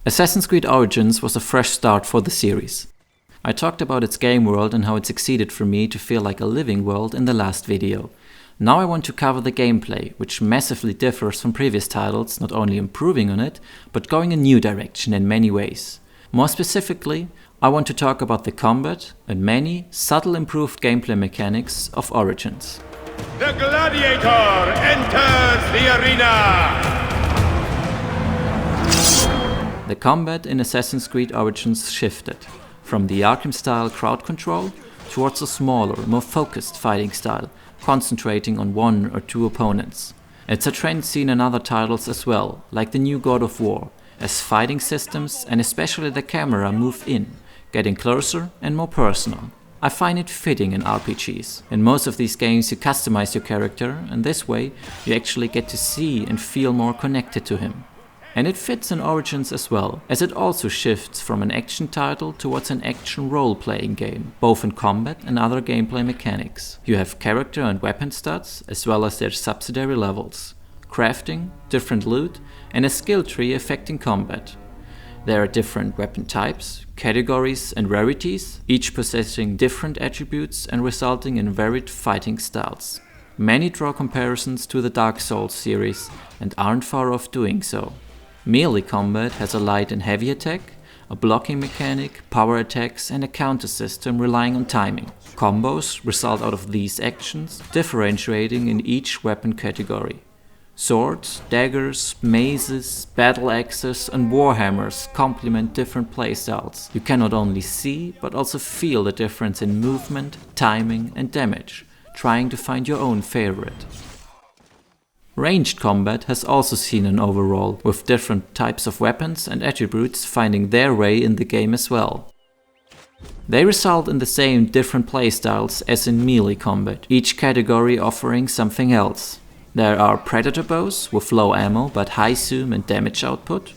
Assassin's Creed Origins was a fresh start for the series. I talked about its game world and how it succeeded for me to feel like a living world in the last video. Now I want to cover the gameplay, which massively differs from previous titles, not only improving on it, but going a new direction in many ways. More specifically, I want to talk about the combat and many subtle improved gameplay mechanics of Origins. The gladiator enters the arena! The combat in Assassin's Creed Origins shifted from the Arkham-style crowd control towards a smaller, more focused fighting style, concentrating on one or two opponents. It's a trend seen in other titles as well, like the new God of War, as fighting systems and especially the camera move in, getting closer and more personal. I find it fitting in RPGs. In most of these games you customize your character, and this way you actually get to see and feel more connected to him. And it fits in Origins as well, as it also shifts from an action title towards an action role-playing game, both in combat and other gameplay mechanics. You have character and weapon stats, as well as their subsidiary levels, crafting, different loot, and a skill tree affecting combat. There are different weapon types, categories and rarities, each possessing different attributes and resulting in varied fighting styles. Many draw comparisons to the Dark Souls series and aren't far off doing so. Melee combat has a light and heavy attack, a blocking mechanic, power attacks, and a counter system relying on timing. Combos result out of these actions, differentiating in each weapon category. Swords, daggers, maces, battle axes, and warhammers complement different playstyles. You can not only see, but also feel the difference in movement, timing, and damage, trying to find your own favorite. Ranged combat has also seen an overhaul, with different types of weapons and attributes finding their way in the game as well. They result in the same different playstyles as in melee combat, each category offering something else. There are predator bows with low ammo but high zoom and damage output.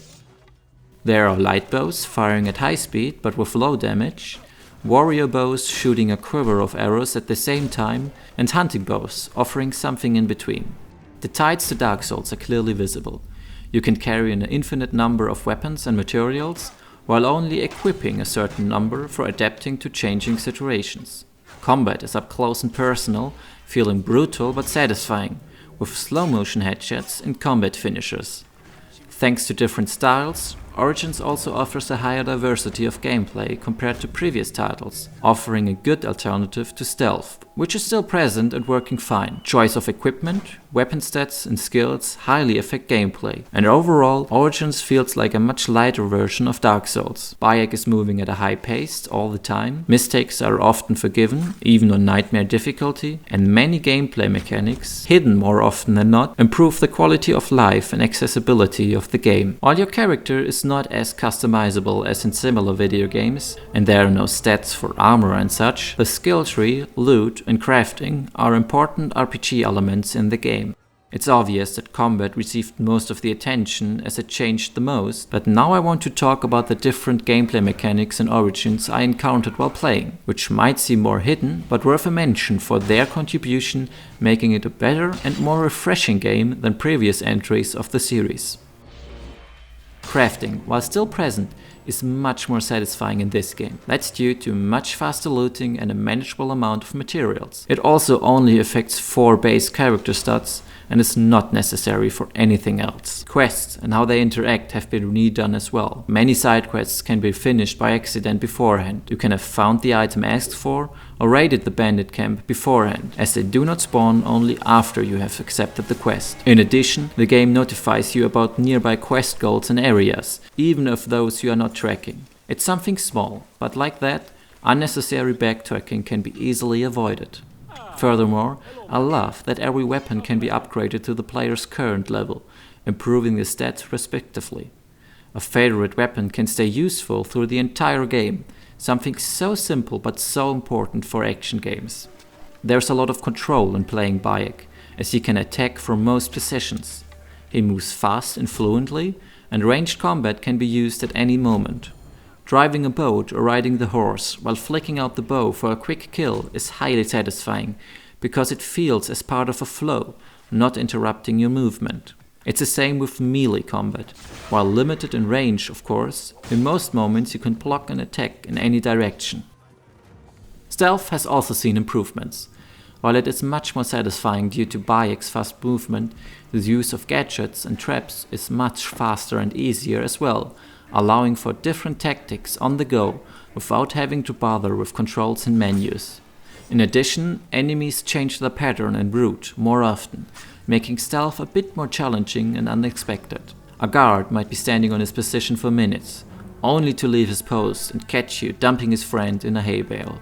There are light bows firing at high speed but with low damage, warrior bows shooting a quiver of arrows at the same time, and hunting bows offering something in between. The ties to Dark Souls are clearly visible. You can carry an infinite number of weapons and materials, while only equipping a certain number for adapting to changing situations. Combat is up close and personal, feeling brutal but satisfying, with slow motion headshots and combat finishers. Thanks to different styles, Origins also offers a higher diversity of gameplay compared to previous titles, offering a good alternative to stealth, which is still present and working fine. Choice of equipment, weapon stats and skills highly affect gameplay, and overall Origins feels like a much lighter version of Dark Souls. Bayek is moving at a high pace all the time, mistakes are often forgiven, even on nightmare difficulty, and many gameplay mechanics, hidden more often than not, improve the quality of life and accessibility of the game. While your character is not as customizable as in similar video games, and there are no stats for armor and such, the skill tree, loot and crafting are important RPG elements in the game. It's obvious that combat received most of the attention as it changed the most, but now I want to talk about the different gameplay mechanics in Origins I encountered while playing, which might seem more hidden but worth a mention for their contribution, making it a better and more refreshing game than previous entries of the series. Crafting, while still present, is much more satisfying in this game. That's due to much faster looting and a manageable amount of materials. It also only affects 4 base character stats and is not necessary for anything else. Quests and how they interact have been redone as well. Many side quests can be finished by accident beforehand. You can have found the item asked for or raided the bandit camp beforehand, as they do not spawn only after you have accepted the quest. In addition, the game notifies you about nearby quest goals and areas, even if those you are not tracking. It's something small, but like that, unnecessary backtracking can be easily avoided. Furthermore, I love that every weapon can be upgraded to the player's current level, improving the stats respectively. A favorite weapon can stay useful through the entire game, something so simple but so important for action games. There's a lot of control in playing Bayek, as he can attack from most positions. He moves fast and fluently, and ranged combat can be used at any moment. Driving a boat or riding the horse while flicking out the bow for a quick kill is highly satisfying, because it feels as part of a flow, not interrupting your movement. It's the same with melee combat. While limited in range, of course, in most moments you can block an attack in any direction. Stealth has also seen improvements. While it is much more satisfying due to Bayek's fast movement, the use of gadgets and traps is much faster and easier as well, allowing for different tactics on the go without having to bother with controls and menus. In addition, enemies change their pattern and route more often, making stealth a bit more challenging and unexpected. A guard might be standing on his position for minutes, only to leave his post and catch you dumping his friend in a hay bale.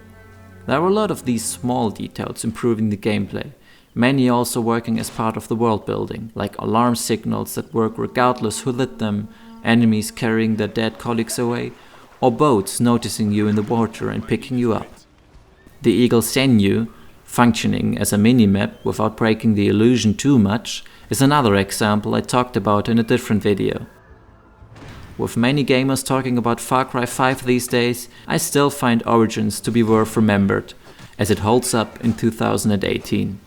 There are a lot of these small details improving the gameplay, many also working as part of the world building, like alarm signals that work regardless who lit them, enemies carrying their dead colleagues away, or boats noticing you in the water and picking you up. The Eagle Sinew, functioning as a minimap without breaking the illusion too much, is another example I talked about in a different video. With many gamers talking about Far Cry 5 these days, I still find Origins to be worth remembered, as it holds up in 2018.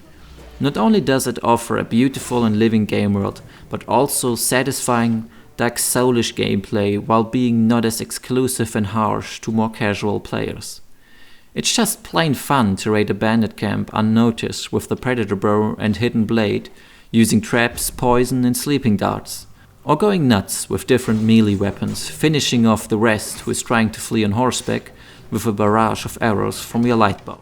Not only does it offer a beautiful and living game world, but also satisfying, dark soulish gameplay while being not as exclusive and harsh to more casual players. It's just plain fun to raid a bandit camp unnoticed with the Predator Bow and Hidden Blade, using traps, poison and sleeping darts. Or going nuts with different melee weapons, finishing off the rest who is trying to flee on horseback with a barrage of arrows from your lightbow.